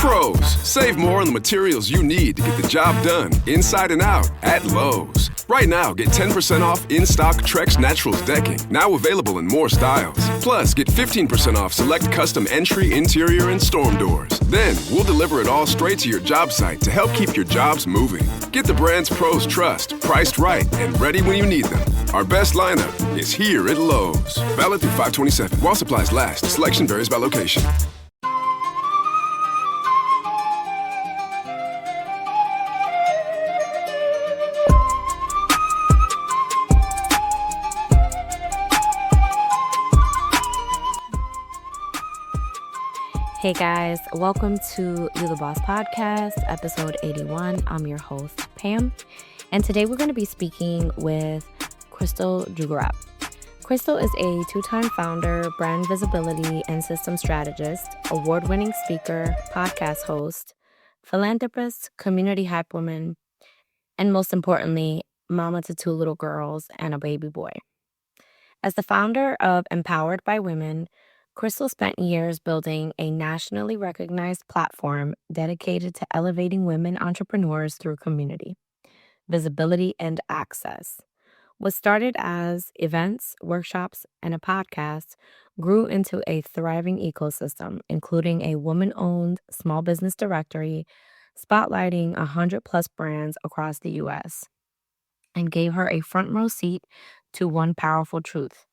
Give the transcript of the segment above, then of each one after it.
Pros, save more on the materials you need to get the job done inside and out at Lowe's. Right now, get 10% off in-stock Trex Naturals decking, now available in more styles. Plus, get 15% off select custom entry, interior, and storm doors. Then, we'll deliver it all straight to your job site to help keep your jobs moving. Get the brands pros trust, priced right, and ready when you need them. Our best lineup is here at Lowe's. Valid through 5/27. While supplies last, selection varies by location. Hey guys, welcome to You the Boss podcast, episode 81. I'm your host, Pam, and today we're going to be speaking with Krystal Jugarap. Krystal is a two-time founder, brand visibility and systems strategist, award-winning speaker, podcast host, philanthropist, community Hypewoman, and most importantly, mama to two little girls and a baby boy. As the founder of Empowered by Women, Krystal spent years building a nationally recognized platform dedicated to elevating women entrepreneurs through community, visibility, and access. What started as events, workshops, and a podcast grew into a thriving ecosystem, including a woman-owned small business directory, spotlighting 100-plus brands across the U.S., and gave her a front-row seat to one powerful truth.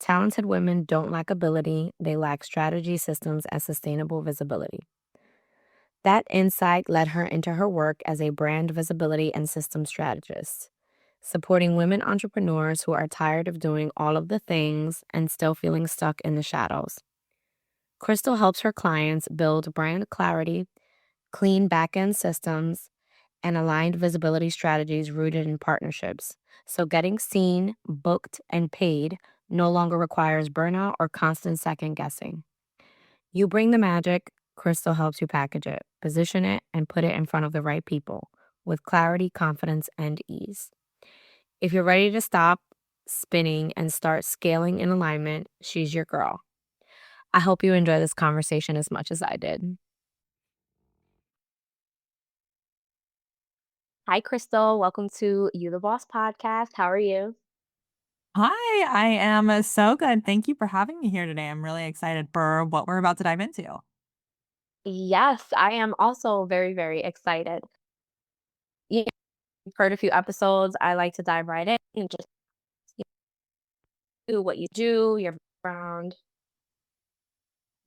Talented women don't lack ability, they lack strategy, systems, and sustainable visibility. That insight led her into her work as a brand visibility and systems strategist, supporting women entrepreneurs who are tired of doing all of the things and still feeling stuck in the shadows. Krystal helps her clients build brand clarity, clean backend systems, and aligned visibility strategies rooted in partnerships. So getting seen, booked, and paid no longer requires burnout or constant second guessing. You bring the magic, Krystal helps you package it, position it, and put it in front of the right people with clarity, confidence, and ease. If you're ready to stop spinning and start scaling in alignment, she's your girl. I hope you enjoy this conversation as much as I did. Hi, Krystal. Welcome to You the Boss podcast. How are you? Hi, I am so good. Thank you for having me here today. I'm really excited for what we're about to dive into. Yes, I am also very, very excited. You've heard a few episodes. I like to dive right in and just do what you do, your background.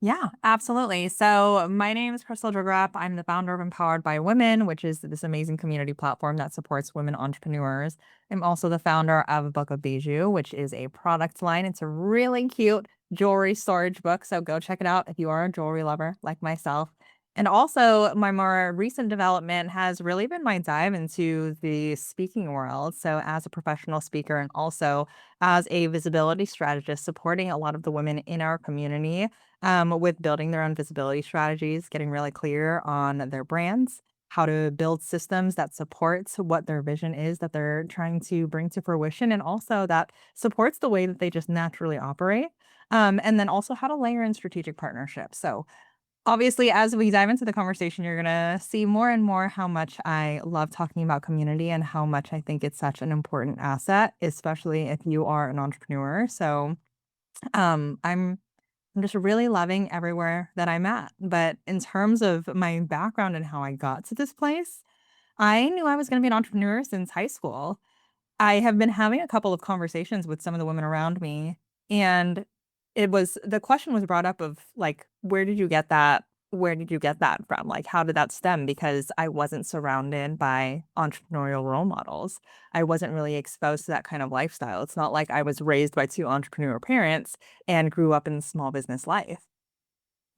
Yeah, absolutely. So, my name is Krystal Jugarap. I'm the founder of Empowered by Women, which is this amazing community platform that supports women entrepreneurs. I'm also the founder of a Book of Bijou, which is a product line. It's a really cute jewelry storage book. So, go check it out if you are a jewelry lover like myself. And also, my more recent development has really been my dive into the speaking world. So, as a professional speaker and also as a visibility strategist, supporting a lot of the women in our community with building their own visibility strategies, getting really clear on their brands, how to build systems that supports what their vision is that they're trying to bring to fruition, and also that supports the way that they just naturally operate. And then also how to layer in strategic partnerships. So obviously, as we dive into the conversation, you're gonna see more and more how much I love talking about community and how much I think it's such an important asset, especially if you are an entrepreneur. So um, I'm I'm just really loving everywhere that I'm at. But in terms of my background and how I got to this place, I knew I was going to be an entrepreneur since high school. I have been having a couple of conversations with some of the women around me, and the question was brought up of like, where did you get that? Where did you get that from? Like, how did that stem? Because I wasn't surrounded by entrepreneurial role models. I wasn't really exposed to that kind of lifestyle. It's not like I was raised by two entrepreneur parents and grew up in small business life.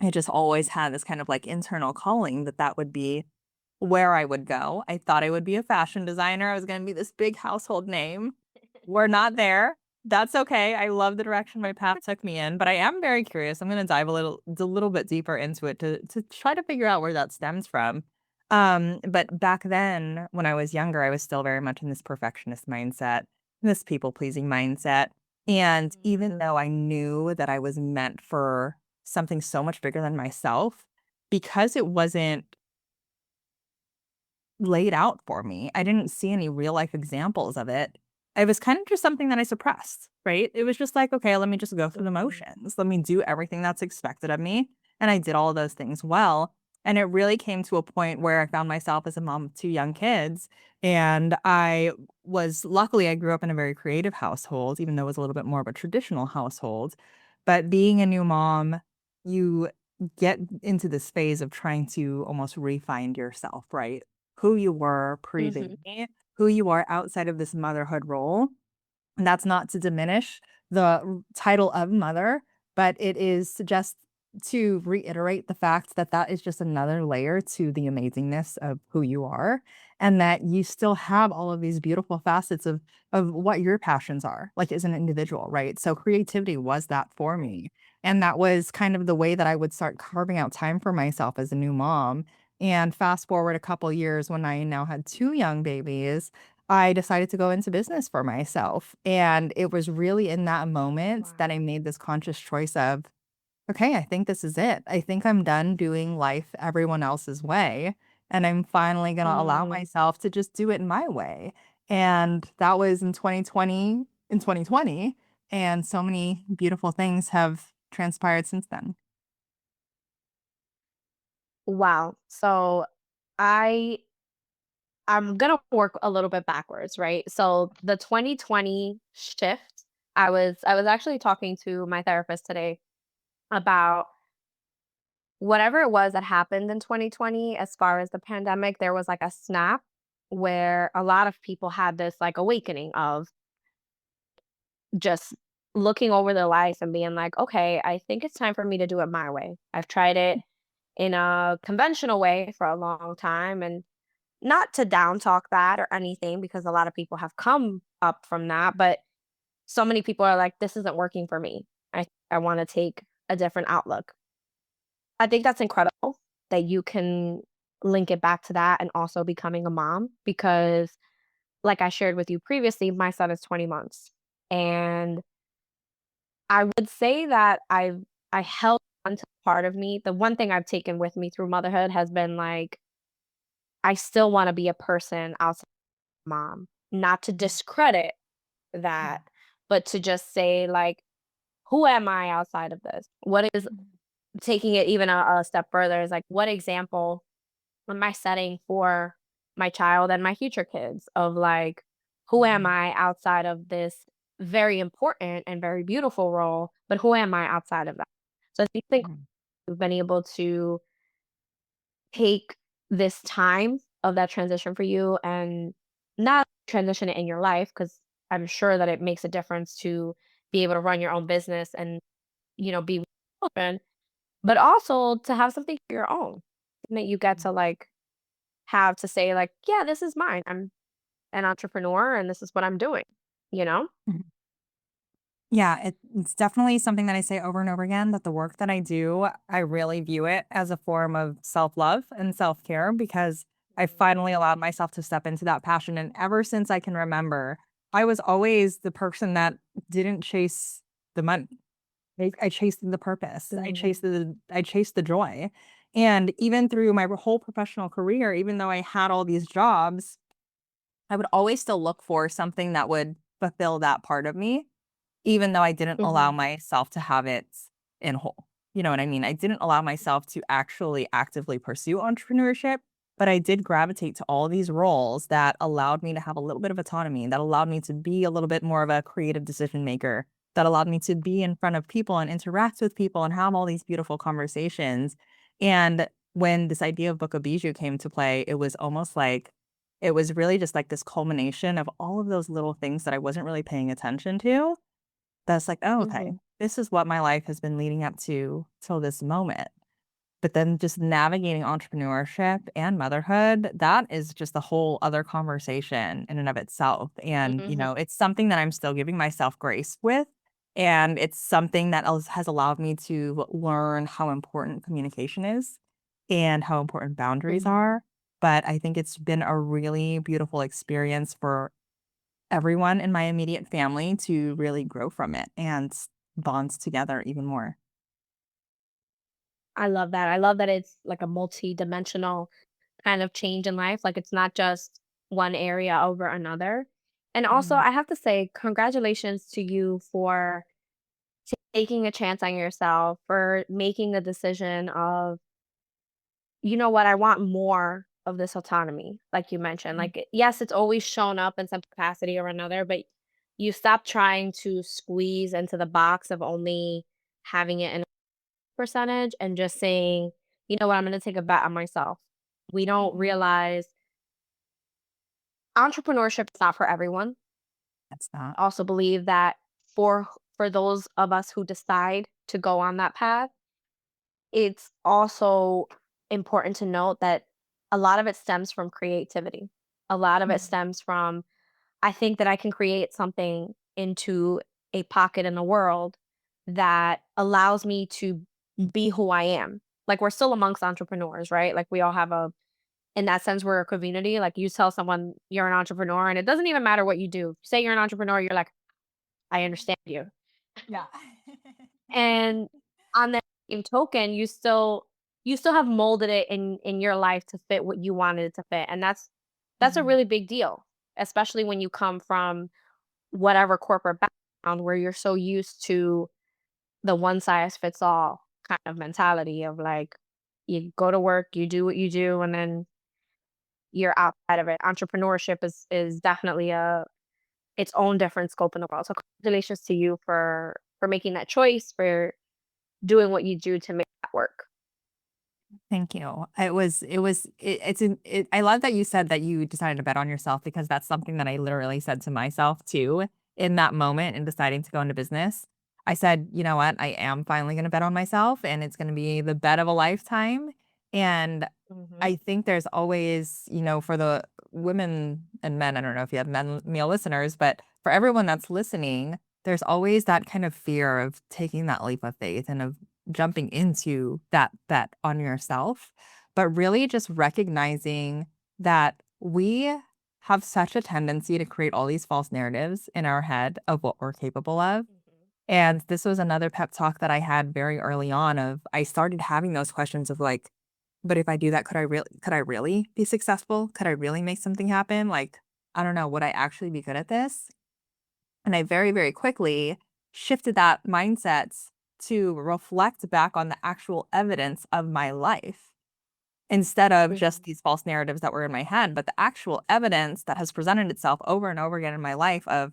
I just always had this kind of like internal calling that that would be where I would go. I thought I would be a fashion designer. I was going to be this big household name. We're not there. That's okay. I love the direction my path took me in, but I am very curious. I'm going to dive a little bit deeper into it to try to figure out where that stems from. But back then, when I was younger, I was still very much in this perfectionist mindset, this people pleasing mindset. And even though I knew that I was meant for something so much bigger than myself, because it wasn't laid out for me, I didn't see any real life examples of it. It was kind of just something that I suppressed, right? It was just like, okay, let me just go through the motions. Let me do everything that's expected of me. And I did all of those things well. And it really came to a point where I found myself as a mom of two young kids. And luckily, I grew up in a very creative household, even though it was a little bit more of a traditional household. But being a new mom, you get into this phase of trying to almost re-find yourself, right? Who you were Mm-hmm. pre-baby, who you are outside of this motherhood role. And that's not to diminish the title of mother, but it is just to reiterate the fact that that is just another layer to the amazingness of who you are, and that you still have all of these beautiful facets of what your passions are, like as an individual, right? So creativity was that for me. And that was kind of the way that I would start carving out time for myself as a new mom. And fast forward a couple years when I now had two young babies, I decided to go into business for myself. And it was really in that moment that I Wow. made this conscious choice of, okay, I think this is it. I think I'm done doing life everyone else's way. And I'm finally going to allow Mm. myself to just do it my way. And that was in 2020. And so many beautiful things have transpired since then. Wow. So I I'm gonna work a little bit backwards, right? So the 2020 shift, I was actually talking to my therapist today about whatever it was that happened in 2020 as far as the pandemic. There was like a snap where a lot of people had this like awakening of just looking over their life and being like, okay, I think it's time for me to do it my way. I've tried it in a conventional way for a long time, and not to down talk that or anything, because a lot of people have come up from that, but so many people are like, this isn't working for me. I want to take a different outlook. I think that's incredible that you can link it back to that and also becoming a mom, because like I shared with you previously, my son is 20 months. And I would say that I held on to part of me. The one thing I've taken with me through motherhood has been like, I still want to be a person outside of mom, not to discredit that, but to just say like, who am I outside of this? What is taking it even a step further is like, what example am I setting for my child and my future kids of like, who am I outside of this very important and very beautiful role, but who am I outside of that? So I think we've been able to take this time of that transition for you and not transition it in your life, because I'm sure that it makes a difference to be able to run your own business and, be with children, but also to have something for your own that you get to like have to say like, yeah, this is mine. I'm an entrepreneur and this is what I'm doing, you know? Mhm. Yeah, it's definitely something that I say over and over again, that the work that I do, I really view it as a form of self-love and self-care, because I finally allowed myself to step into that passion. And ever since I can remember, I was always the person that didn't chase the money. I chased the purpose. Mhm. I chased the joy. And even through my whole professional career, even though I had all these jobs, I would always still look for something that would fulfill that part of me, even though I didn't allow Mhm. myself to have it in whole. You know what I mean? I didn't allow myself to actually actively pursue entrepreneurship, but I did gravitate to all these roles that allowed me to have a little bit of autonomy, that allowed me to be a little bit more of a creative decision maker, that allowed me to be in front of people and interact with people and have all these beautiful conversations. And when this idea of Book of Bijou came to play, it was almost like it was really just like this culmination of all of those little things that I wasn't really paying attention to. That's like, "Oh, okay. Mhm. This is what my life has been leading up to till this moment." But then just navigating entrepreneurship and motherhood, that is just a whole other conversation in and of itself. And, Mhm. it's something that I'm still giving myself grace with. And it's something that has allowed me to learn how important communication is and how important boundaries Mhm. are. But I think it's been a really beautiful experience for everyone in my immediate family to really grow from it and bonds together even more. I love that. I love that it's like a multi-dimensional kind of change in life. Like it's not just one area over another. And also, Mhm. I have to say, congratulations to you for taking a chance on yourself, for making the decision of, you know what, I want more of this autonomy, like you mentioned. Mhm. Like, yes, it's always shown up in some capacity or another, but you stop trying to squeeze into the box of only having it in a percentage and just saying, you know what, I'm going to take a bet on myself. We don't Mhm. realize entrepreneurship is not for everyone. It's not. I also believe that for for those of us who decide to go on that path, it's also important to note that a lot of it stems from creativity. A lot of it Mhm. stems from, I think that I can create something into a pocket in the world that allows me to be who I am. Like we're still amongst entrepreneurs, right? Like we all have a, in that sense, we're a community. Like you tell someone you're an entrepreneur and it doesn't even matter what you do. Say you're an entrepreneur, you're like, I understand you. Yeah. And on that same token, you still have molded it in your life to fit what you wanted it to fit. And that's a Mhm. really big deal, especially when you come from whatever corporate background where you're so used to the one size fits all kind of mentality of like you go to work, you do what you do, and then you're outside of it. Entrepreneurship is definitely a its own different scope in the world. So congratulations to you for making that choice, for doing what you do to make that work. Thank you. I love that you said that you decided to bet on yourself because that's something that I literally said to myself too in that moment in deciding to go into business. I said, you know what? I am finally going to bet on myself and it's going to be the bet of a lifetime. And Mhm. I think there's always, for the women and men, I don't know if you have male listeners, but for everyone that's listening, there's always that kind of fear of taking that leap of faith and of jumping into that bet on yourself, but really just recognizing that we have such a tendency to create all these false narratives in our head of what we're capable of. Mhm. And this was another pep talk that I had very early on of I started having those questions of like, but if I do that, could I really be successful? Could I really make something happen? Like, I don't know, would I actually be good at this? And I very, very quickly shifted that mindset to reflect back on the actual evidence of my life instead of just Mhm. these false narratives that were in my head, but the actual evidence that has presented itself over and over again in my life of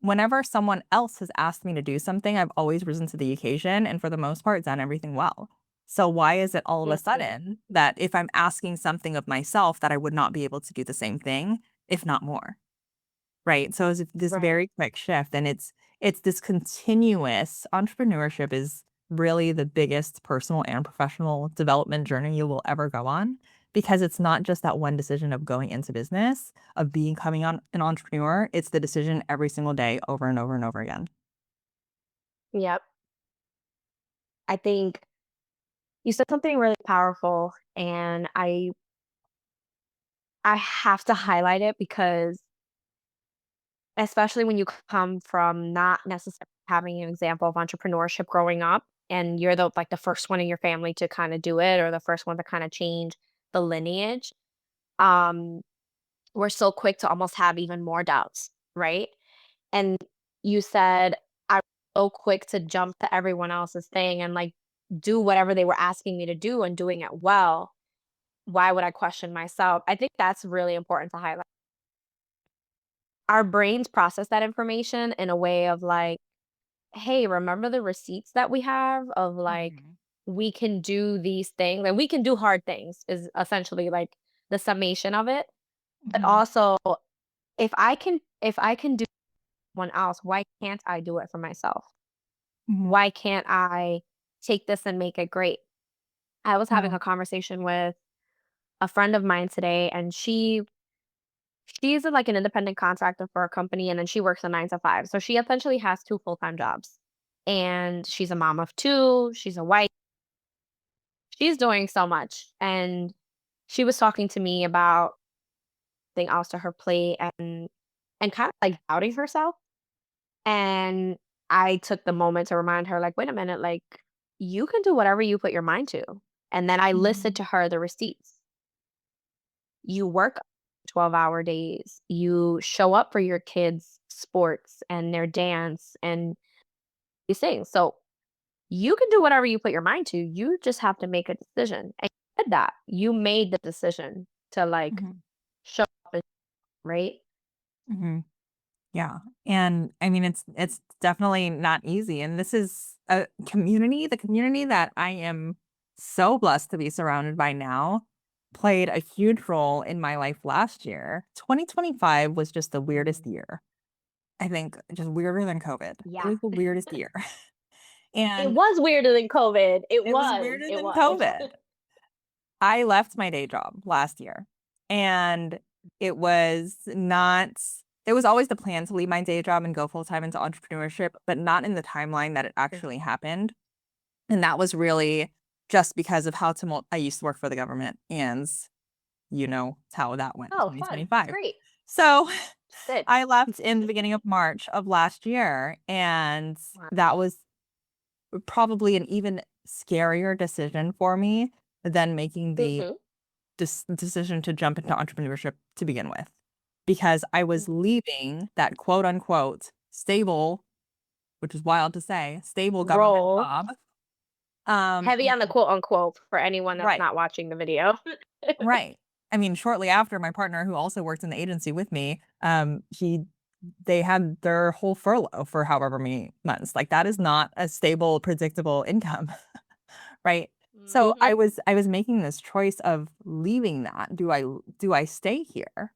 whenever someone else has asked me to do something, I've always risen to the occasion and for the most part done everything well. So why is it all of a Mhm. sudden that if I'm asking something of myself that I would not be able to do the same thing, if not more? Right, so it's this Right. very quick shift, and it's this continuous entrepreneurship is really the biggest personal and professional development journey you will ever go on, because it's not just that one decision of going into business, of becoming an entrepreneur, it's the decision every single day over and over and over again. Yep. I think you said something really powerful and I have to highlight it because especially when you come from not necessarily having an example of entrepreneurship growing up and you're the first one in your family to kind of do it or the first one to kind of change the lineage. Um we're so quick to almost have even more doubts, right? And you said, "I'm so quick to jump to everyone else's thing and, like, do whatever they were asking me to do and doing it well. Why would I question myself?" I think that's really important to highlight. Our brains process that information in a way of, like, "Hey, remember the receipts that we have of, like, Mhm, we can do these things and we can do hard things," is essentially, like, the summation of it. But mhm, also, if I can do one else, why can't I do it for myself? mhm. Why can't I take this and make it great? I was having Yeah, a conversation with a friend of mine today and she's like an independent contractor for a company and then she works a 9 to 5. So she essentially has two full-time jobs. And she's a mom of two, she's a wife. She's doing so much. And she was talking to me about thing else to her plate and kind of like doubting herself. And I took the moment to remind her, like, wait a minute, like you can do whatever you put your mind to. And then I listed Mhm. to her the receipts. You work 12-hour days. You show up for your kids' sports and their dance and these things. So you can do whatever you put your mind to. You just have to make a decision. And you did that. You made the decision to like Mhm. show up, right? Mhm. Yeah. And I mean, it's definitely not easy. And this is the community that I am so blessed to be surrounded by now played a huge role in my life last year. 2025 was just the weirdest Mhm. year. I think just weirder than COVID. It Yeah. was the weirdest year. It And was weirder than COVID. It it was was. weirder It than was. COVID. I left my day job last year, and it was not it was always the plan to leave my day job and go full time into entrepreneurship, but not in the timeline that it actually happened. And that was really just because of how I used to work for the government, and you know how that went in Oh, fun. 2025. Great. So Good. I left in the beginning of March of last year, and Wow. that was probably an even scarier decision for me than making the Mhm. decision to jump into entrepreneurship to begin with, because I was leaving that quote unquote stable, which is wild to say, stable government Roll. job. Heavy on the And quote unquote for anyone that's right, not watching the video. right. I mean, shortly after, my partner, who also worked in the agency with me, they had their whole furlough for however many months. Like that is not a stable, predictable income. Right? So Mhm. I was making this choice of leaving that. Do I stay here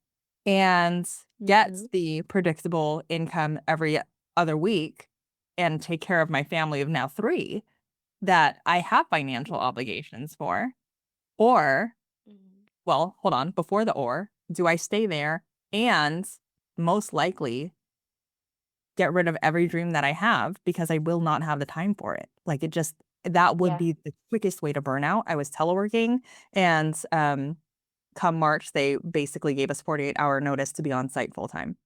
and get Mhm. the predictable income every other week and take care of my family of now 3 that I have financial Yeah. obligations for? Or, Mhm. well, hold on, before the or, do I stay there and most likely get rid of every dream that I have because I will not have the time for it. Like it just that would Yeah. be the quickest way to burn out. I was teleworking and come March they basically gave us 48-hour notice to be on site full time.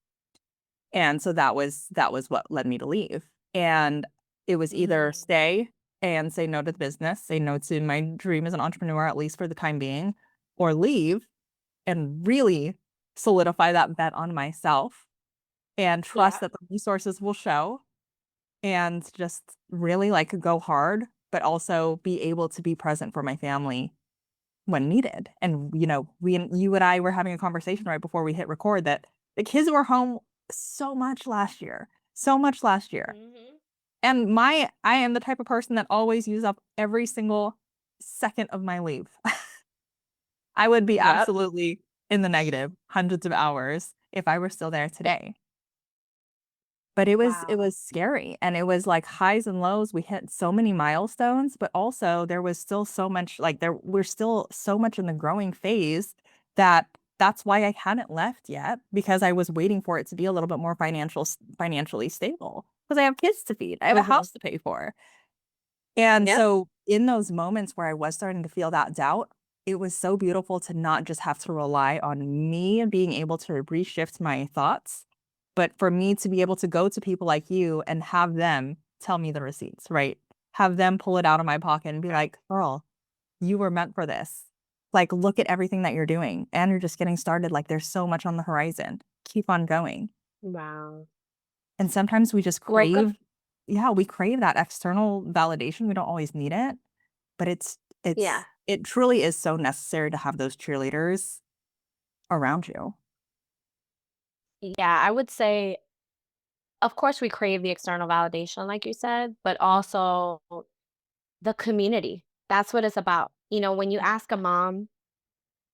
And so that was what led me to leave. And it was either Mm. stay and say no to the business, say no to my dream as an entrepreneur at least for the time being, or leave and really solidify that bet on myself and trust Yeah. that the resources will show and just really like go hard, but also be able to be present for my family when needed. And you and I were having a conversation right before we hit record that the kids were home so much last year, so much last year. Mhm. And I am the type of person that always use up every single second of my leave. I would be Yep. absolutely in the negative hundreds of hours if I were still there today. But it Wow. was scary, and it was, like, highs and lows. We hit so many milestones, but also there was still so much like, we're still so much in the growing phase that that's why I hadn't left yet because I was waiting for it to be a little bit more financially stable because I have kids to feed. I have a Mhm. house to pay for. And Yep. so in those moments where I was starting to feel that doubt, it was so beautiful to not just have to rely on me being able to reshift my thoughts, but for me to be able to go to people like you and have them tell me the receipts, right? Have them pull it out of my pocket and be like, "Girl, you were meant for this. Like, look at everything that you're doing and you're just getting started. Like, there's so much on the horizon. Keep on going." Wow. And sometimes we just Well, good. crave yeah, we crave that external validation. We don't always need it, but Yeah. it truly is so necessary to have those cheerleaders around you. Yeah, I would say, of course, we crave the external validation, like you said, but also the community. That's what it's about. When you ask a mom,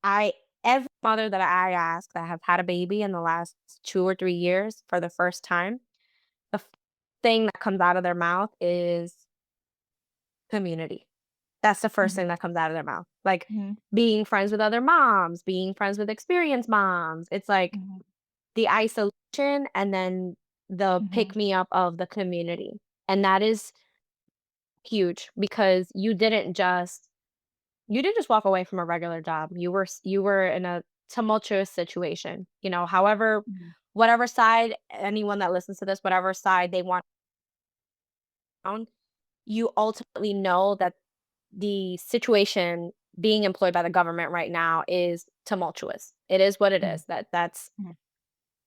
I every mother that I ask that have had a baby in the last 2 or 3 years for the first time, the thing that comes out of their mouth is community. That's the first Mhm, thing that comes out of their mouth. Like mhm, being friends with other moms, being friends with experienced moms. It's like mhm, the isolation and then the pick mhm, me up of the community. And that is huge because you didn't just walk away from a regular job. You were in a tumultuous situation. However, mhm, whatever side anyone that listens to this, whatever side they want on, you ultimately know that the situation being employed by the government right now is tumultuous. It is what it Mhm, is. That's mhm.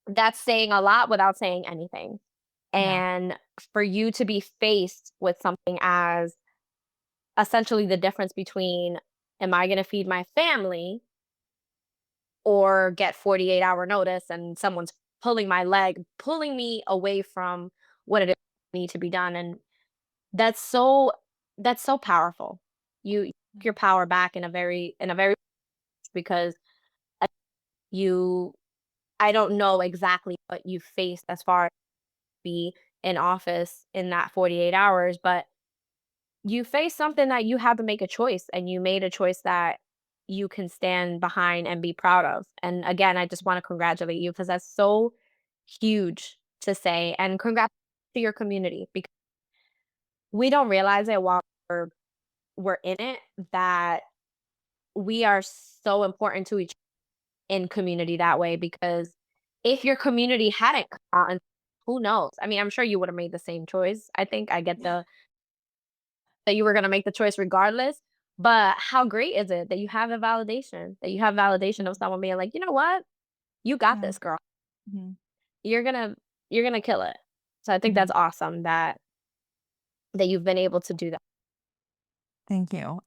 that's saying a lot without saying anything. Yeah. And for you to be faced with something as essentially the difference between, am I going to feed my family or get 48-hour notice and someone's pulling my leg, pulling me away from what it is need to be done. And that's so that's so powerful. You Mm. take your power back in a very because you I don't know exactly what you faced as far as be in office in that 48 hours, but you face something that you had to make a choice, and you made a choice that you can stand behind and be proud of. And again, I just want to congratulate you because that's so huge to say. And congrats to your community because we don't realize it while we're in it that we are so important to each in community that way because if your community hadn't come out and who knows? I mean, I'm sure you would have made the same choice. I think I get Yeah. that you were gonna make the choice regardless, but how great is it that you have a validation, that you have validation of someone being like, "You know what? You got Yeah. this, girl. Mhm, You're gonna you're gonna kill it." So I think mhm. that's awesome that you've been able to do that. Thank you.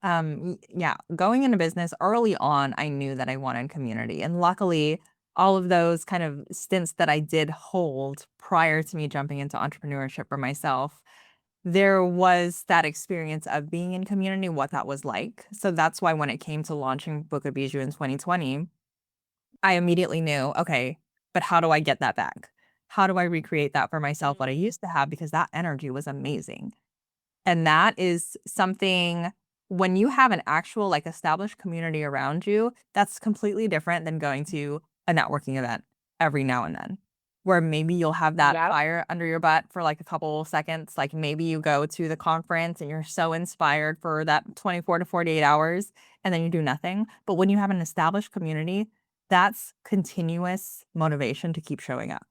Yeah, going into business early on, I knew that I wanted community. And luckily, all of those kind of stints that I did hold prior to me jumping into entrepreneurship for myself, there was that experience of being in community, what that was like. So that's why when it came to launching Book of Bijou in 2020, I immediately knew, okay, but how do I get that back? How do I recreate that for myself, what I used to have? Because that energy was amazing. And that is something when you have an actual, like, established community around you, that's completely different than going to a networking event every now and then, where maybe you'll have that Yep. fire under your butt for, like, a couple seconds. Like, maybe you go to the conference and you're so inspired for that 24 to 48 hours, and then you do nothing. But when you have an established community, that's continuous motivation to keep showing up.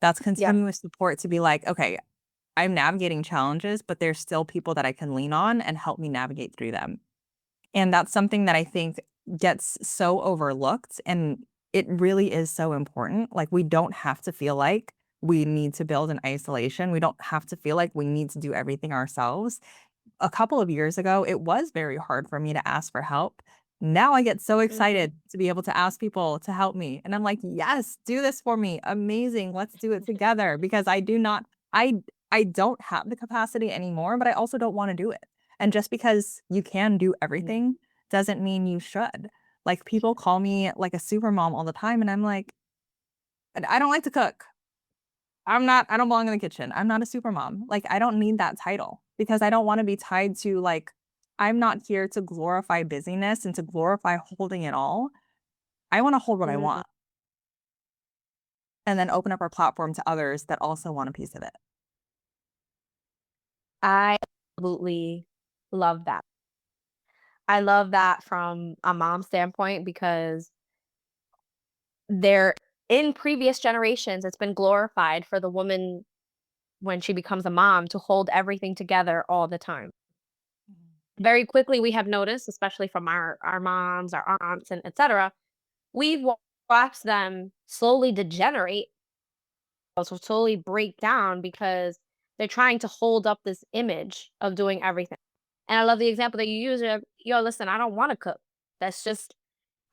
That's Yep. continuous support to be like, "Okay, I'm navigating challenges, but there's still people that I can lean on and help me navigate through them." And that's something that I think gets so overlooked, and it really is so important. Like, we don't have to feel like we need to build in isolation. We don't have to feel like we need to do everything ourselves. A couple of years ago, it was very hard for me to ask for help. Now I get so Mhm. excited to be able to ask people to help me. And I'm like, "Yes, do this for me. Amazing. Let's do it together." Because I do not I don't have the capacity anymore, but I also don't want to do it. And just because you can do Mhm. everything doesn't mean you should. Like, people call me like a super mom all the time, and I'm like, I don't like to cook. I don't belong in the kitchen. I'm not a super mom. Like, I don't need that title because I don't wanna be tied to, like, I'm not here to glorify busyness and to glorify holding it all. I wanna hold what I Mhm. want and then open up our platform to others that also want a piece of it. I absolutely love that. I love that from a mom standpoint because there in previous generations, it's been glorified for the woman when she becomes a mom to hold everything together all the time. Mhm. Very quickly, we have noticed, especially from our moms, our aunts, and etc. We've watched them slowly degenerate, also slowly break down because they're trying to hold up this image of doing everything. And I love the example that you use of, yo, listen, I don't want to cook. That's just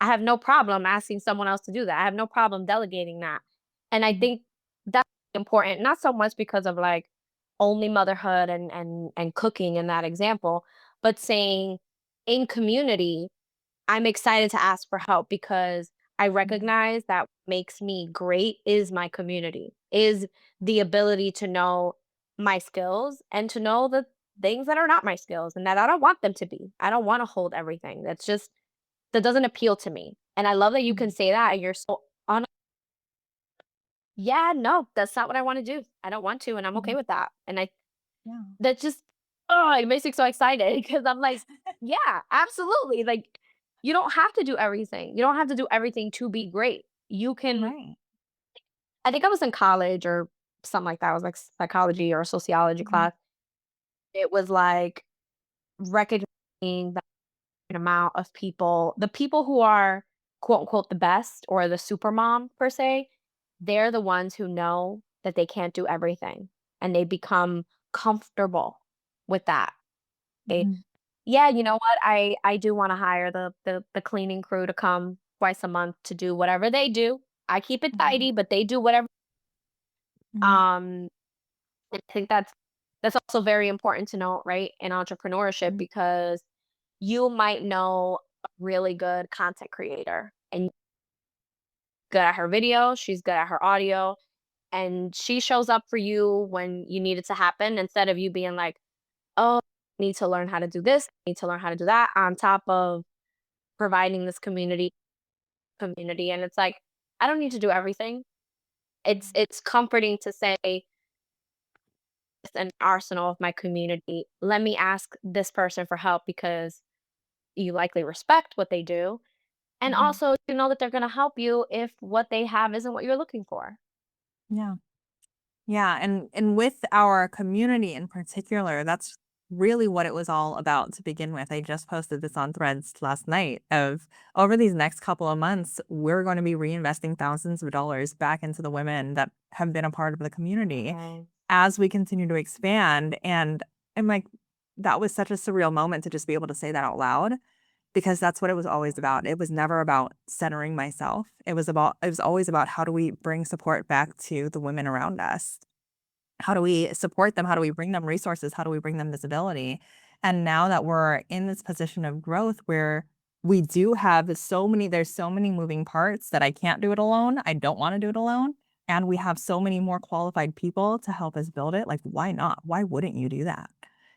I have no problem asking someone else to do that. I have no problem delegating that. And I Mhm. think that's important, not so much because of like only motherhood and cooking in that example, but saying in community, I'm excited to ask for help because I Mhm. recognize that what makes me great is my community, is the ability to know my skills and to know the things that are not my skills and that I don't want them to be. I don't want to hold everything. That doesn't appeal to me. And I love that you can Mhm. say that and you're so honest. Yeah, no, that's not what I want to do. I don't want to, and I'm okay Mhm. with that. And I Yeah. that just oh, it makes me so excited because I'm like, yeah, absolutely. Like you don't have to do everything. You don't have to do everything to be great. You can Right. I think I was in college or something like that. I was like psychology or sociology Mhm. class. It was like recognizing the amount of people, the people who are quote unquote the best or the super mom per se, they're the ones who know that they can't do everything and they become comfortable with that. They, Mhm. yeah, you know what? I do want to hire the cleaning crew to come twice a month to do whatever they do. I keep it Mhm. tidy, but they do whatever. Mhm. Um, I think that's also very important to note, right, in entrepreneurship Mhm. because you might know a really good content creator and good at her video, she's good at her audio, and she shows up for you when you need it to happen instead of you being like, "Oh, I need to learn how to do this, I need to learn how to do that," on top of providing this community, and it's like, I don't need to do everything. It's comforting to say, "It's an arsenal of my community. Let me ask this person for help because you likely respect what they do, and Mhm. also you know that they're gonna help you if what they have isn't what you're looking for." Yeah. Yeah, and with our community in particular, that's really what it was all about to begin with. I just posted this on Threads last night of over these next couple of months, we're going to be reinvesting thousands of dollars back into the women that have been a part of the community Wow. as we continue to expand. And I'm like, that was such a surreal moment to just be able to say that out loud because that's what it was always about. It was never about centering myself. It was always about how do we bring support back to the women around us? How do we support them? How do we bring them resources? How do we bring them visibility? And now that we're in this position of growth where we do have there's so many moving parts that I can't do it alone. I don't want to do it alone. And we have so many more qualified people to help us build it. Like, why not? Why wouldn't you do that?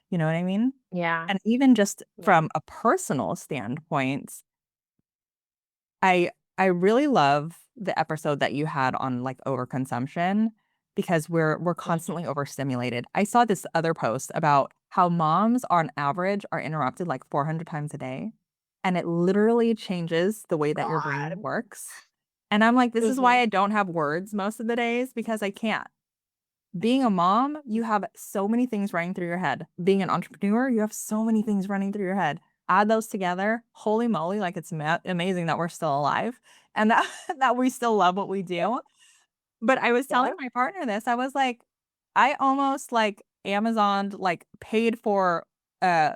You know what I mean? Yeah, And even just yeah. from a personal standpoint, I I really love the episode that you had on, like, overconsumption because we're Mhm. constantly overstimulated. I saw this other post about how moms on average are interrupted, like, 400 times a day, and it literally changes the way that your brain God. works, and I'm like, "This is why Mhm. I don't have words most of the days because I can't." Being a mom, you have so many things running through your head. Being an entrepreneur, you have so many things running through your head. Add those together, holy moly, like it's amazing that we're still alive and that that we still love what we do. But I was telling Yep. my partner this. I was like, I almost like Amazon like paid for uh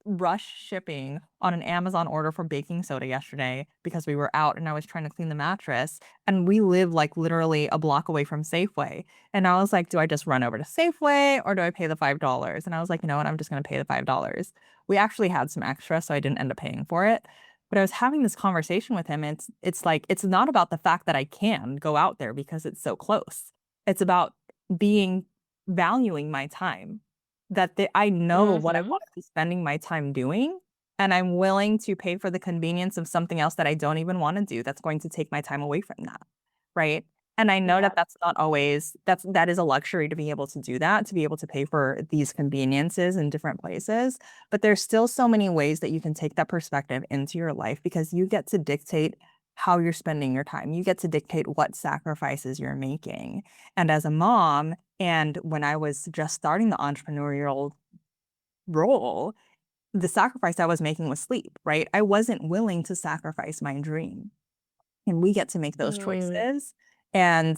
rush shipping on an Amazon order for baking soda yesterday because we were out and I was trying to clean the mattress. And we live like literally a block away from Safeway. And I was like, do I just run over to Safeway or do I pay the $5? And I was like, you know what? I'm just going to pay the $5. We actually had some extra, so I didn't end up paying for it. But I was having this conversation with him. It's like it's not about the fact that I can go out there because it's so close. It's about being valuing my time that I know what I Mhm. wanna be spending my time doing, and I'm willing to pay for the convenience of something else that I don't even wanna do that's going to take my time away from that, right? And I know that Yep. that's not always that is a luxury to be able to do that, to be able to pay for these conveniences in different places, but there's still so many ways that you can take that perspective into your life because you get to dictate how you're spending your time. You get to dictate what sacrifices you're making, and as a mom, and when I was just starting the entrepreneurial role, the sacrifice I was making was sleep, right? I wasn't willing to sacrifice my dream. And we get to make those Mm. choices and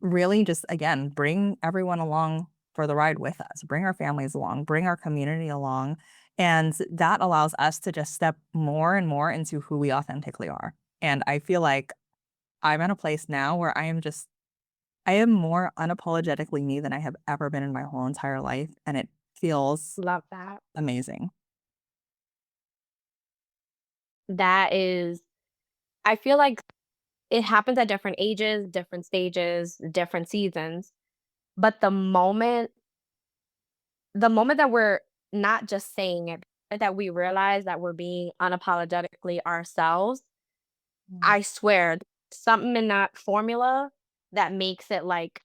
really just, again, bring everyone along for the ride with us, bring our families along, bring our community along. And that allows us to just step more and more into who we authentically are. And I feel like I'm at a place now where I am more unapologetically me than I have ever been in my whole entire life, and it feels Love that. amazing. That is, I feel like it happens at different ages, different stages, different seasons, but the moment that we're not just saying it, but that we realize that we're being unapologetically ourselves, Mm. I swear, something in that formula that makes it, like,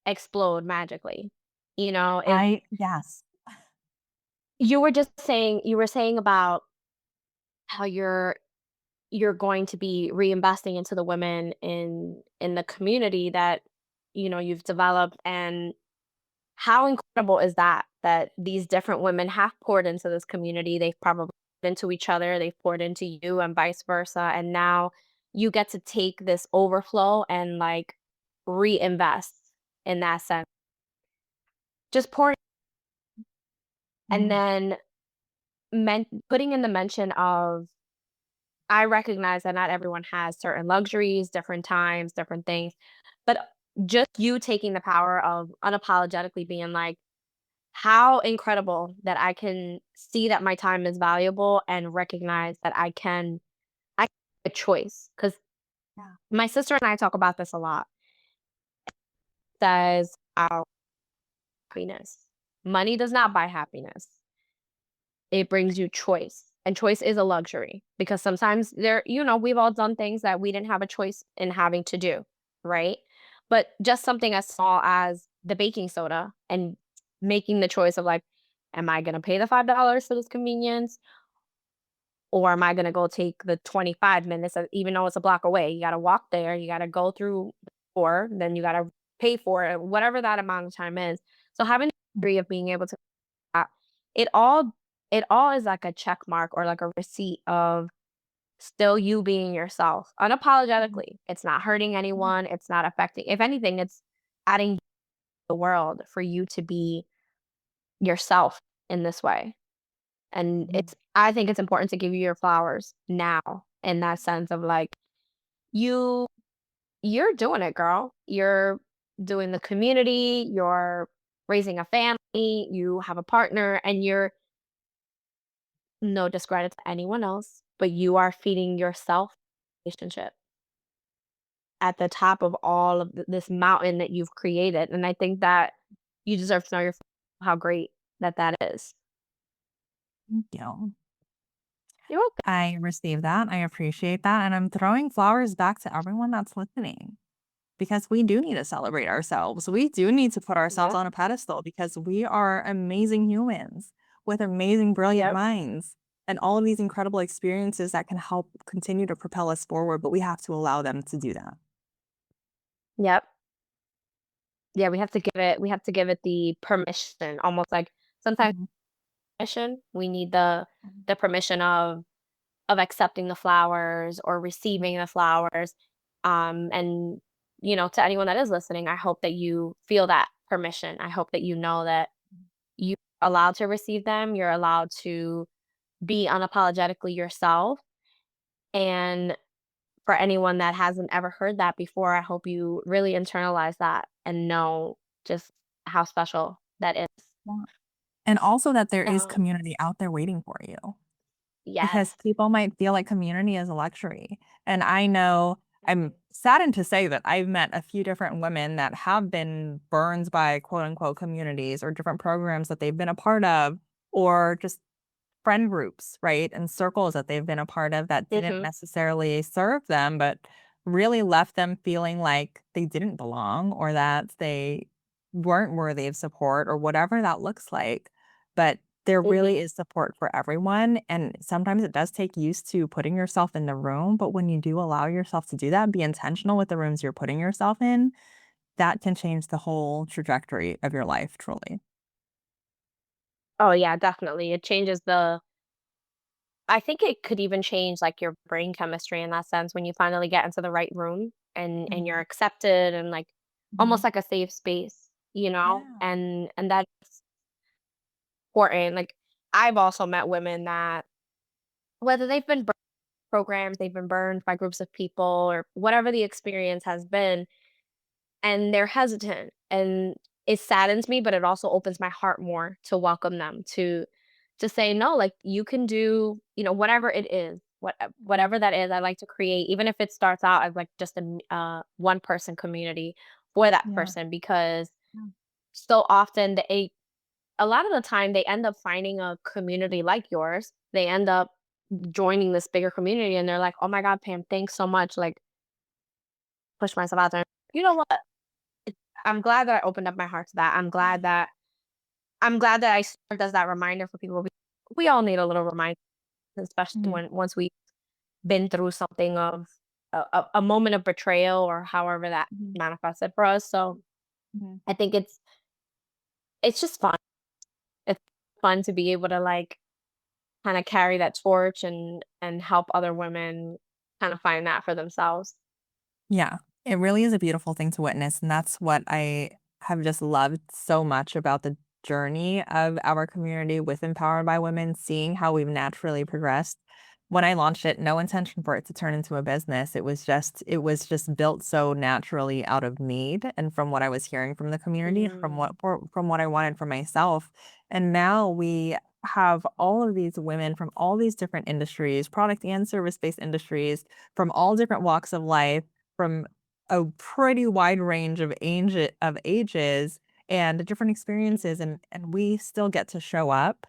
explode magically. If Yes. you were saying about how you're going to be reinvesting into the women in the community that you've developed, and how incredible is that, that these different women have poured into this community, they've probably poured into each other, they've poured into you and vice versa, and now you get to take this overflow and, like, reinvest in that sense. Just pouring and Mhm. then putting in the mention of, I recognize that not everyone has certain luxuries, different times, different things, but just you taking the power of unapologetically being like, how incredible that I can see that my time is valuable and recognize that I have a choice. Because Yeah. my sister and I talk about this a lot. Says our happiness. Money does not buy happiness. It brings you choice. And choice is a luxury because sometimes we've all done things that we didn't have a choice in having to do, right? But just something as small as the baking soda and making the choice of like, am I going to pay the $5 for this convenience? Or am I going to go take the 25 minutes, even though it's a block away? You got to walk there, you got to go through, or then you got to pay for it, whatever that amount of time is. So having the Mm. degree of being able to it all it all is like a check mark or like a receipt of still you being yourself Mhm. unapologetically. It's not hurting Yeah. anyone, it's not affecting, if anything, it's adding to the world for you to be yourself in this way. And Mhm. I think it's important to give you your flowers now in that sense of like you you're doing it, girl. You're doing the community, you're raising a family, you have a partner, and you're no discredit to anyone else, but you are feeding yourself relationship at the top of all of this mountain that you've created. And I think that you deserve to know how great that is. Thank you. You're welcome. I receive that. I appreciate that. And I'm throwing flowers back to everyone that's listening because we do need to celebrate ourselves. We do need to put ourselves Yep. on a pedestal because we are amazing humans with amazing, brilliant Yep. minds and all of these incredible experiences that can help continue to propel us forward. But we have to allow them to do that. Yep. Yeah, we have to give it the permission, almost like sometimes Mhm. permission. We need the permission of accepting the flowers or receiving the flowers. And to anyone that is listening, I hope that you feel that permission. I hope that you know that you're allowed to receive them. You're allowed to be unapologetically yourself. And for anyone that hasn't ever heard that before, I hope you really internalize that and know just how special that is. Yeah. And also that there is Um, community out there waiting for you. Because yes. people might feel like community is a luxury. And I know I'm saddened to say that I've met a few different women that have been burned by quote unquote communities or different programs that they've been a part of, or just friend groups, right? And circles that they've been a part of that didn't Hmm. necessarily serve them, but really left them feeling like they didn't belong or that they weren't worthy of support or whatever that looks like. But there Hmm. really is support for everyone. And sometimes it does take used to putting yourself in the room. But when you do allow yourself to do that, be intentional with the rooms you're putting yourself in, that can change the whole trajectory of your life, truly. Oh yeah, definitely. It changes I think it could even change like your brain chemistry in that sense when you finally get into the right room and you're Mhm. accepted and like almost Mhm. like a safe space, Yeah. and that's important. Like I've also met women that whether they've been burned programs, they've been burned by groups of people or whatever the experience has been, and they're hesitant, and it saddens me, but it also opens my heart more to welcome them to say, "No, like, you can do," whatever it is, Mhm. whatever that is. I like to create, even if it starts out as, like, just one-person community for that Yeah. person, because Yeah. so often a lot of the time, they end up finding a community like yours. They end up joining this bigger community, and they're like, "Oh my god, Pam, thanks so much," like, push myself out there. You know what? I'm glad that I opened up my heart to that. I'm glad that I served as that reminder for people. We all need a little reminder, especially Mhm. when once we've been through something of a moment of betrayal or however that Mhm. manifested for us. So Mhm. I think it's just fun. It's fun to be able to like kind of carry that torch and help other women kind of find that for themselves. Yeah, it really is a beautiful thing to witness, and that's what I have just loved so much about the journey of our community with Empowered by Women, seeing how we've naturally progressed. When I launched it, no intention for it to turn into a business. It was just built so naturally out of need and from what I was hearing from the community and Mm, from what I wanted for myself. And now we have all of these women from all these different industries, product and service-based industries, from all different walks of life, from a pretty wide range of ages and different experiences, and we still get to show up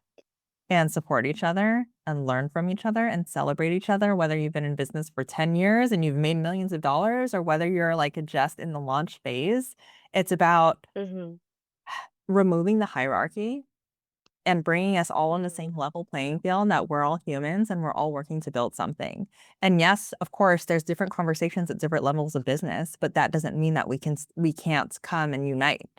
and support each other and learn from each other and celebrate each other, whether you've been in business for 10 years and you've made millions of dollars or whether you're like just in the launch phase. It's about mhm, removing the hierarchy and bringing us all on the mhm, same level playing field, that we're all humans and we're all working to build something. And yes, of course, there's different conversations at different levels of business, but that doesn't mean that we can't come and unite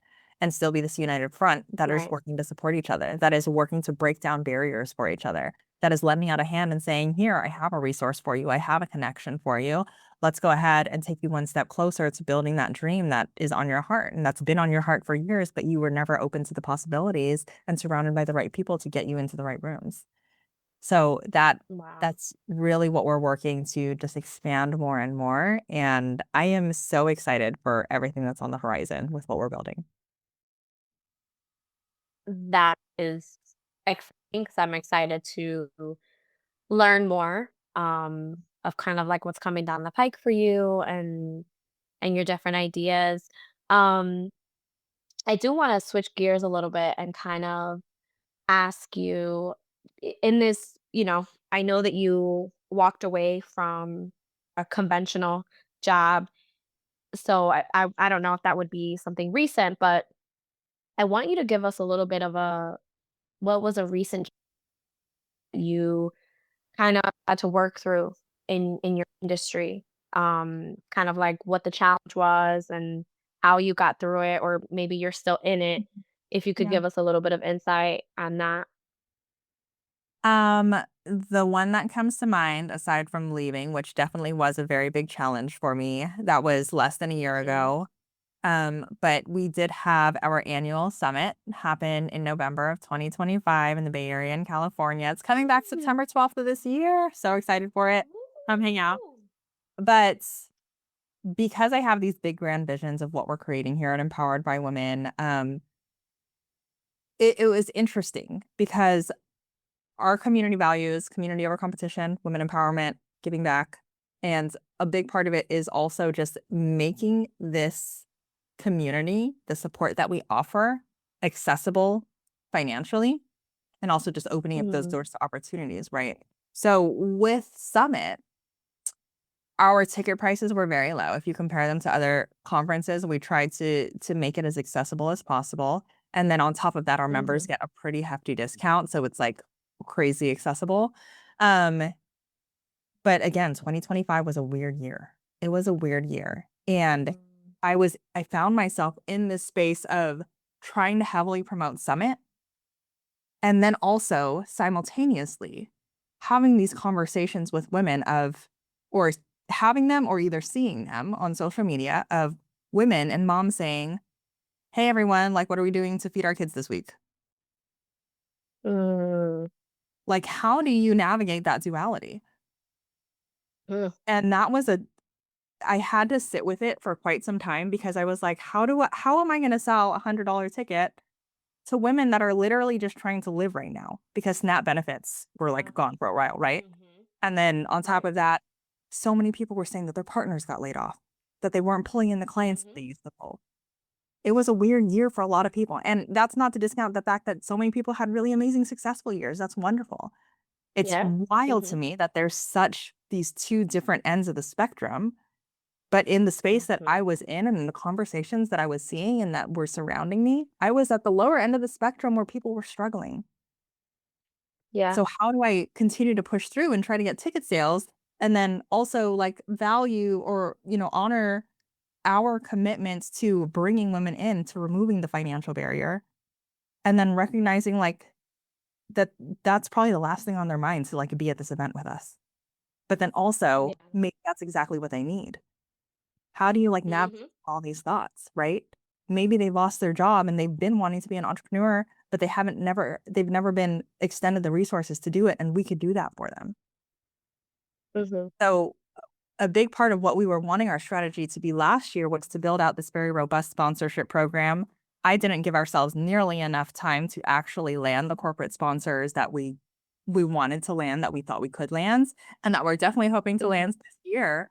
and still be this united front that is right. working to support each other, that is working to break down barriers for each other, that is lending out a hand and saying, "Here, I have a resource for you. I have a connection for you. Let's go ahead and take you one step closer to building that dream that is on your heart and that's been on your heart for years, but you were never open to the possibilities and surrounded by the right people to get you into the right rooms." So Wow. that's really what we're working to just expand more and more. And I am so excited for everything that's on the horizon with what we're building. That is exciting because I'm excited to learn more of kind of like what's coming down the pike for you and your different ideas. Um, I do want to switch gears a little bit and kind of ask you in this, I know that you walked away from a conventional job. So I don't know if that would be something recent, but I want you to give us a little bit of a what was a recent you kind of had to work through in your industry, kind of like what the challenge was and how you got through it, or maybe you're still in it. Mhm. If you could Yeah. give us a little bit of insight on that. Um, the one that comes to mind, aside from leaving, which definitely was a very big challenge for me, that was less than a year Mhm. ago. But we did have our annual summit happen in November of 2025 in the Bay Area in California. It's coming back Mm. September 12th of this year. So excited for it. Come hang out. Woo. But because I have these big grand visions of what we're creating here at Empowered by Women, it was interesting because our community values community over competition, women empowerment, giving back. And a big part of it is also just making this community, the support that we offer, accessible financially, and also just opening up those Mm, doors to opportunities, right? So with Summit, our ticket prices were very low. If you compare them to other conferences, we tried to make it as accessible as possible. And then on top of that, our members mhm, get a pretty hefty discount. So it's like crazy accessible. Um, but again, 2025 was a weird year. It was a weird year. And mm, I found myself in this space of trying to heavily promote Summit and then also simultaneously having these conversations with women of or having them or either seeing them on social media of women and moms saying, "Hey everyone, like what are we doing to feed our kids this week?" mm, Like how do you navigate that duality? mm, And that was a I had to sit with it for quite some time because I was like, how am I going to sell $100 ticket to women that are literally just trying to live right now because SNAP benefits were like gone for a while, right? mhm, And then on top right. of that, so many people were saying that their partners got laid off, that they weren't pulling in the clients that Mhm, they used to pull. It was a weird year for a lot of people. And that's not to discount the fact that so many people had really amazing, successful years. That's wonderful. It's yeah. wild to Mhm, me that there's such these two different ends of the spectrum. But in the space that I mhm, was in and in the conversations that I was seeing and that were surrounding me, I was at the lower end of the spectrum where people were struggling. yeah. So how do I continue to push through and try to get ticket sales and then also like value or, honor our commitments to bringing women in to removing the financial barrier and then recognizing like that's probably the last thing on their minds to like be at this event with us. But then also Yeah. maybe that's exactly what they need. How do you like navigate Hmm. all these thoughts, right? Maybe they lost their job and they've been wanting to be an entrepreneur, but they've never been extended the resources to do it, and we could do that for them. Hmm. So a big part of what we were wanting our strategy to be last year was to build out this very robust sponsorship program. I didn't give ourselves nearly enough time to actually land the corporate sponsors that we wanted to land, that we thought we could land, and that we're definitely hoping to land this year.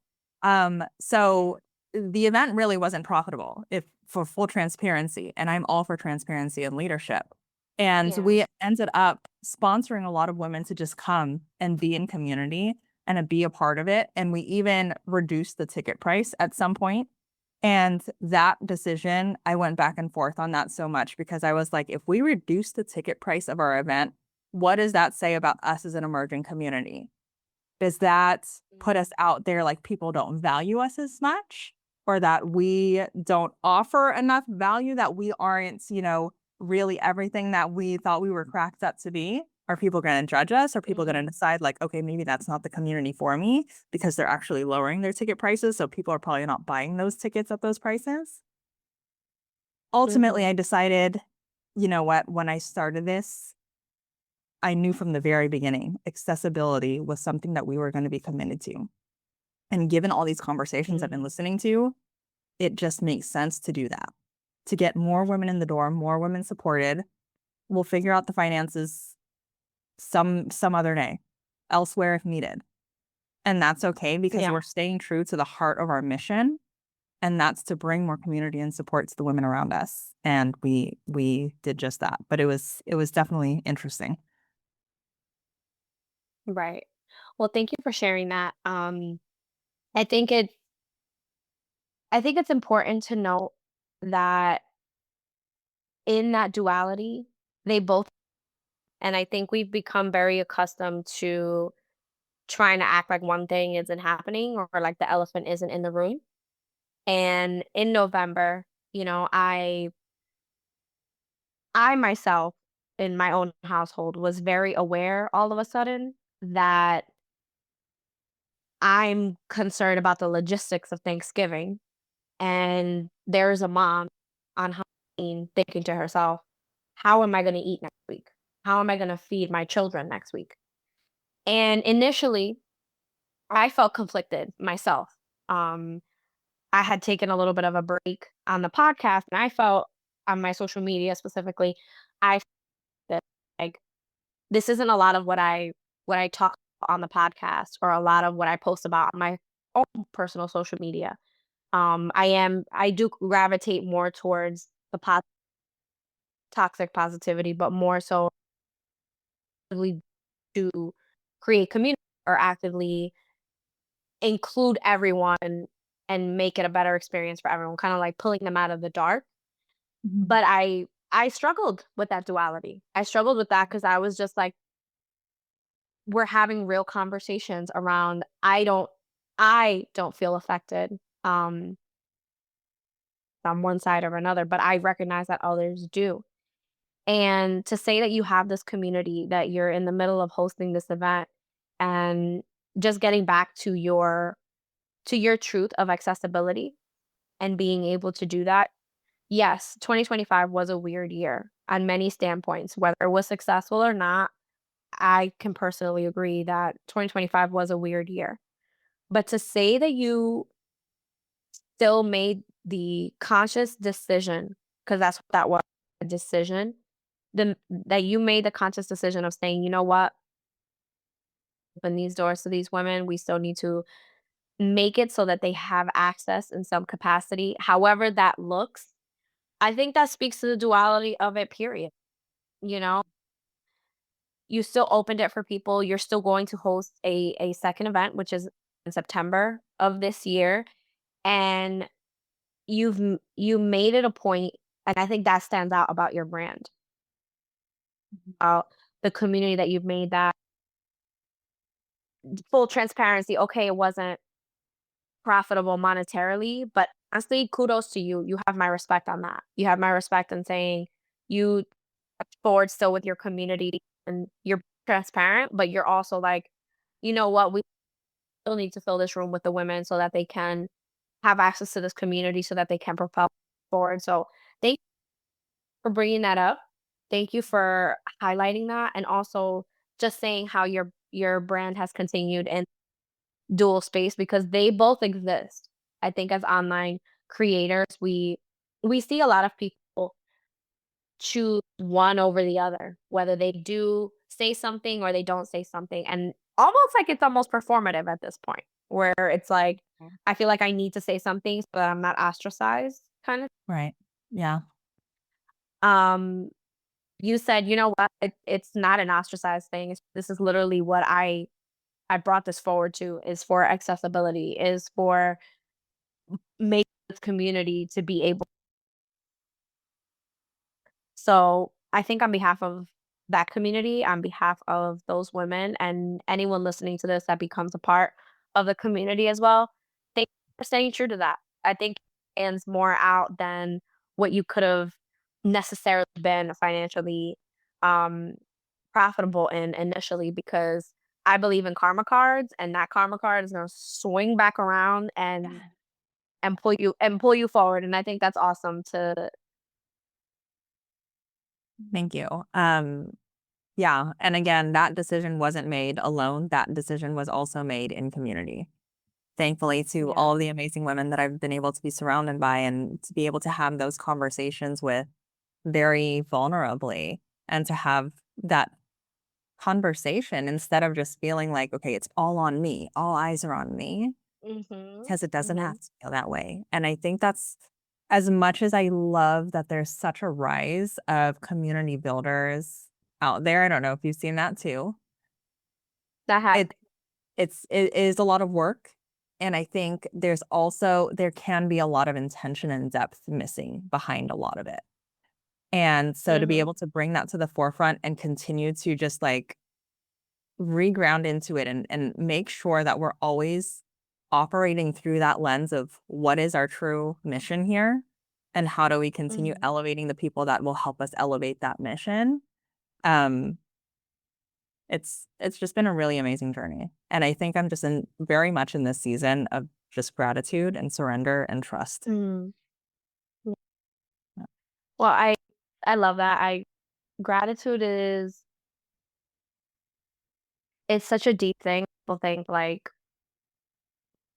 So the event really wasn't profitable, if for full transparency, and I'm all for transparency and leadership. And Yeah. we ended up sponsoring a lot of women to just come and be in community and to be a part of it. And we even reduced the ticket price at some point. And that decision, I went back and forth on that so much, because I was like, if we reduce the ticket price of our event, what does that say about us as an emerging community? Does that put us out there like people don't value us as much, or that we don't offer enough value, that we aren't, really everything that we thought we were cracked up to be? Are people going to judge us? Are people going to decide like, okay, maybe that's not the community for me, because they're actually lowering their ticket prices, so people are probably not buying those tickets at those prices? Ultimately, Hmm. I decided, you know what, when I started this, I knew from the very beginning accessibility was something that we were going to be committed to. And given all these conversations I've been listening to, it just makes sense to do that. To get more women in the door, more women supported. We'll figure out the finances some other day, elsewhere if needed. And that's okay, because Yeah. we're staying true to the heart of our mission, and that's to bring more community and support to the women around us. And we did just that. But it was definitely interesting. Right. Well, thank you for sharing that. I think it I think it's important to note that in that duality, they both, and I think we've become very accustomed to trying to act like one thing isn't happening, or like the elephant isn't in the room. And in November, I myself in my own household was very aware all of a sudden that I'm concerned about the logistics of Thanksgiving. And there's a mom on Halloween thinking to herself, how am I going to eat next week? How am I going to feed my children next week? And initially, I felt conflicted myself. Um, I had taken a little bit of a break on the podcast, and I felt on my social media specifically, I felt that like this isn't a lot of what I talk on the podcast, or a lot of what I post about on my own personal social media. I do gravitate more towards the toxic positivity, but more so actively to create community, or actively include everyone and make it a better experience for everyone, kind of like pulling them out of the dark. Mhm. But I struggled with that duality. I struggled with that because I was just like, we're having real conversations around I don't feel affected um on one side or another, but I recognize that others do. And to say that you have this community, that you're in the middle of hosting this event, and just getting back to your truth of accessibility and being able to do that. Yes, 2025 was a weird year on many standpoints. Whether it was successful or not, I can personally agree that 2025 was a weird year. But to say that you still made the conscious decision, because that's what that was, a decision, that you made the conscious decision of saying, you know what, open these doors to these women. We still need to make it so that they have access in some capacity, however that looks. I think that speaks to the duality of it, period. You know, you still opened it for people. You're still going to host a second event, which is in September of this year. And you made it a point, and I think that stands out about your brand, about the community that you've made, that full transparency. Okay, it wasn't profitable monetarily, but honestly, kudos to you. You have my respect on that. You have my respect in saying you forward still with your community and you're transparent, but you're also like, you know what, we still need to fill this room with the women so that they can have access to this community so that they can propel forward. So thank you for bringing that up. Thank you for highlighting that and also just saying how your brand has continued in dual space because they both exist. I think as online creators, we see a lot of people choose one over the other, whether they do say something or they don't say something. And almost like it's almost performative at this point, where it's like, Mm. I feel like I need to say something so that I'm not ostracized, kind of. Right. Yeah. Um, you said, you know what, it's not an ostracized thing. This is literally what I brought this forward to is for accessibility, is for making this community to be able. So, I think on behalf of that community, on behalf of those women and anyone listening to this that becomes a part of the community as well, thank you for staying true to that. I think it stands more out than what you could have necessarily been financially um, profitable in initially because I believe in karma cards and that karma card is gonna swing back around and pull you forward. And I think that's awesome to. Thank you. Yeah. And again, that decision wasn't made alone. That decision was also made in community. Thankfully to Yeah. all the amazing women that I've been able to be surrounded by and to be able to have those conversations with very vulnerably and to have that conversation instead of just feeling like, okay, it's all on me. All eyes are on me Mhm. because it doesn't have Mhm. to feel that way. And I think that's as much as I love that there's such a rise of community builders out there. I don't know if you've seen that too. That has. It it is a lot of work. And I think there can be a lot of intention and depth missing behind a lot of it. And so to be Mhm. able to bring that to the forefront and continue to just like reground into it and make sure that we're always operating through that lens of what is our true mission here and how do we continue Mhm. elevating the people that will help us elevate that mission. Um, it's just been a really amazing journey. And I think I'm just in very much in this season of just gratitude and surrender and trust. Mm. Yeah. Well, I love that. I gratitude is it's such a deep thing. People think like,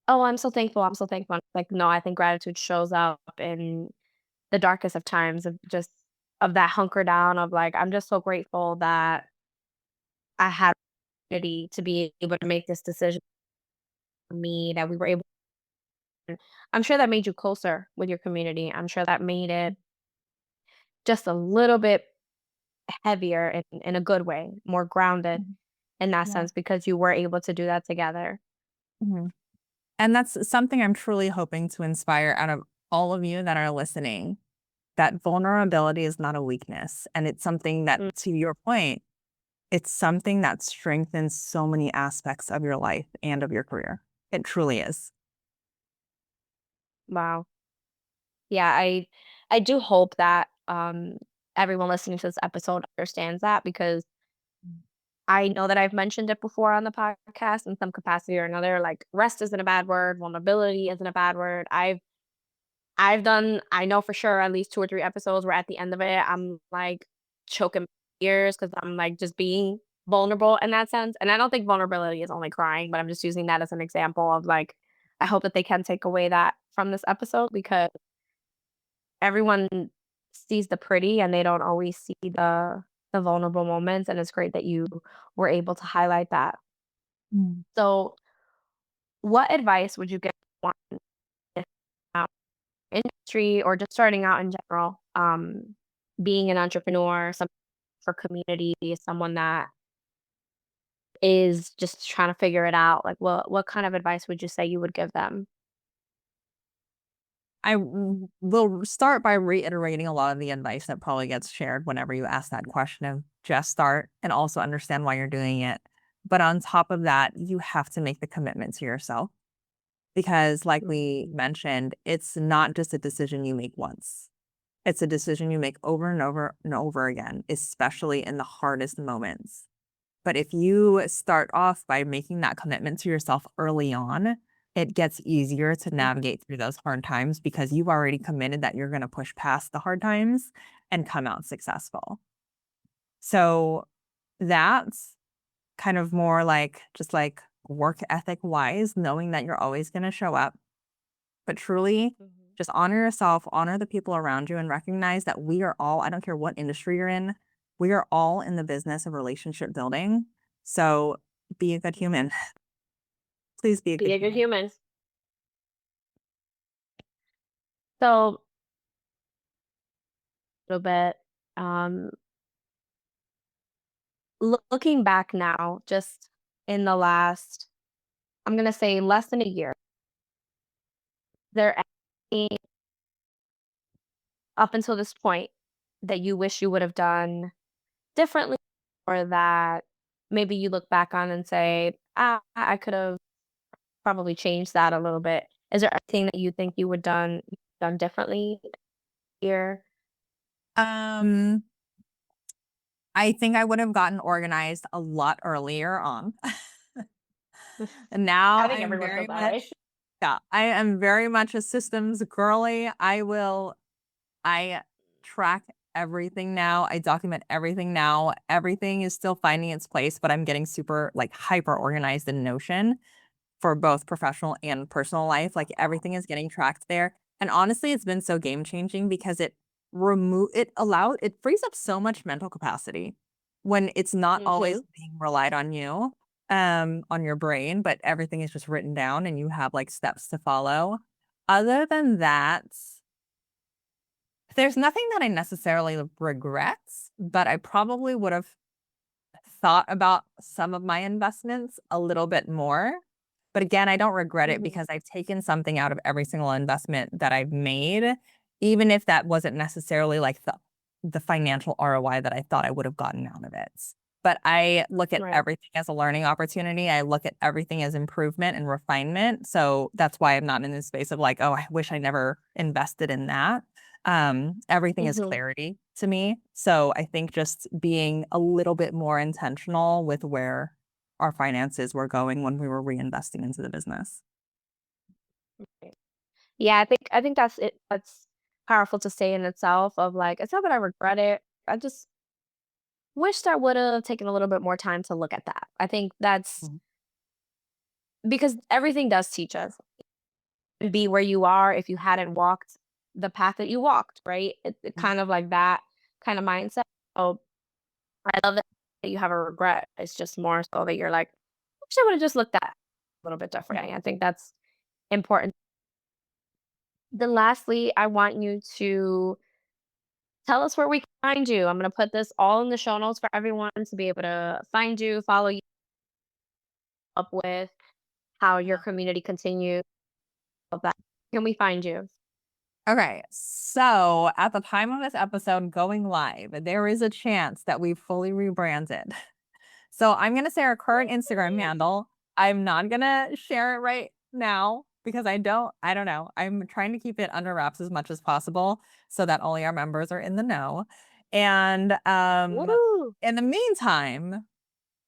"Oh, I'm so thankful. I'm so thankful." Like, no, I think gratitude shows up in the darkest of times of just of that hunker down of like, I'm just so grateful that I had opportunity to be able to make this decision for me, that we were able. I'm sure that made you closer with your community. I'm sure that made it just a little bit heavier in a good way, more grounded Mhm. in that Yeah. sense because you were able to do that together. Mhm. And that's something I'm truly hoping to inspire out of all of you that are listening. That vulnerability is not a weakness. And it's something that, Mm, to your point, it's something that strengthens so many aspects of your life and of your career. It truly is. wow. Yeah, I do hope that everyone listening to this episode understands that because I know that I've mentioned it before on the podcast in some capacity or another. Like rest isn't a bad word, vulnerability isn't a bad word. I've done I know for sure at least 2 or 3 episodes where at the end of it, I'm, like, choking my ears because 'cause I'm, like, just being vulnerable in that sense, and I don't think vulnerability is only crying, but I'm just using that as an example of, like, I hope that they can take away that from this episode because everyone sees the pretty and they don't always see the vulnerable moments, and it's great that you were able to highlight that. Mm. So, what advice would you give someone industry or just starting out in general, being an entrepreneur, some for community, someone that is just trying to figure it out, like what kind of advice would you say you would give them? Will start by reiterating a lot of the advice that probably gets shared whenever you ask that question of just start and also understand why you're doing it. But on top of that, you have to make the commitment to yourself because, like we Mhm. mentioned, it's not just a decision you make once. It's a decision you make over and over and over again, especially in the hardest moments. But if you start off by making that commitment to yourself early on, it gets easier to navigate through those hard times because you've already committed that you're going to push past the hard times and come out successful. So that's kind of more like just like work ethic wise, knowing that you're always going to show up, but truly just honor yourself, honor the people around you, and recognize that we are all, I don't care what industry you're in, we are all in the business of relationship building. So be a good human. Please be a Be good a good human. human. So a little bit, um, looking back now, just in the last, I'm gonna say less than a year, there anything up until this point that you wish you would have done differently, or that maybe you look back on and say, I could have probably changed that a little bit. Is there anything that you think you would done differently here? Um, I think I would have gotten organized a lot earlier on. And now I think I'm everyone feels very that way. much, yeah, I am very much a systems girly. I track everything now. I document everything now. Everything is still finding its place, but I'm getting super like hyper organized in Notion for both professional and personal life. Like everything is getting tracked there. And honestly, it's been so game changing because it frees up so much mental capacity when it's not always Mhm. being relied on you, on your brain, but everything is just written down and you have like steps to follow. Other than that, there's nothing that I necessarily regret, but I probably would have thought about some of my investments a little bit more. But again, I don't regret it Mhm. because I've taken something out of every single investment that I've made, even if that wasn't necessarily like the financial ROI that I thought I would have gotten out of it. But I look at Right. everything as a learning opportunity. I look at everything as improvement and refinement. So that's why I'm not in this space of like, oh, I wish I never invested in that. Everything is Mhm. clarity to me. So I think just being a little bit more intentional with where our finances were going when we were reinvesting into the business. Yeah, I think that's it. That's powerful to say in itself of like, it's not that I regret it. I just wished I would have taken a little bit more time to look at that. I think that's Mhm. because everything does teach us. Be where you are if you hadn't walked the path that you walked, right? It kind of like that kind of mindset. Oh, I love that you have a regret. It's just more so that you're like, wish I would have just looked at it a little bit differently. I think that's important. Then lastly, I want you to tell us where we can find you. I'm going to put this all in the show notes for everyone to be able to find you, follow you up with how your community continues. All that. Can we find you? Okay, so at the time of this episode going live, there is a chance that we've fully rebranded. So I'm going to say our current Instagram handle. I'm not going to share it right now because I don't know. I'm trying to keep it under wraps as much as possible so that only our members are in the know. And Woo! in the meantime,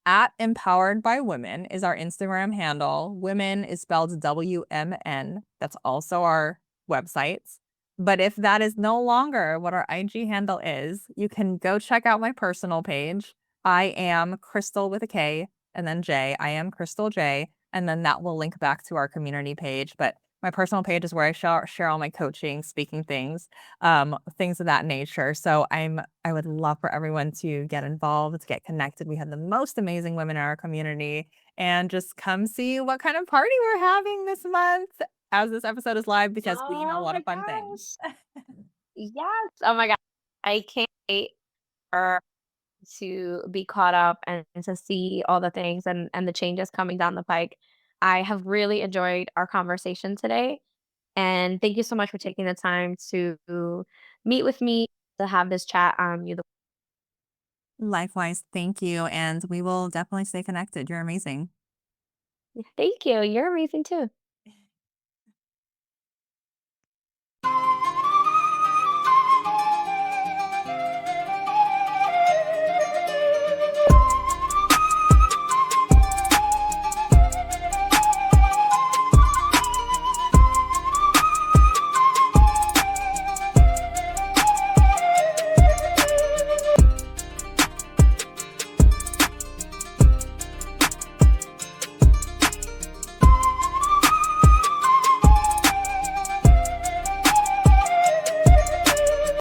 at Empowered by Women is our Instagram handle. Women is spelled WMN. That's also our website. But if that is no longer what our IG handle is, you can go check out my personal page. I am Krystal with a K and then J. I am Krystal J. And then that will link back to our community page. But my personal page is where I share all my coaching, speaking things of that nature. So I would love for everyone to get involved, to get connected. We have the most amazing women in our community and just come see what kind of party we're having this month as this episode is live because we have a Oh lot my of fun things. gosh. Yes. Oh my god. I can't wait for to be caught up and to see all the things and the changes coming down the pike. I have really enjoyed our conversation today, and thank you so much for taking the time to meet with me to have this chat. You the Likewise, thank you. And we will definitely stay connected. You're amazing. Thank you. You're amazing too.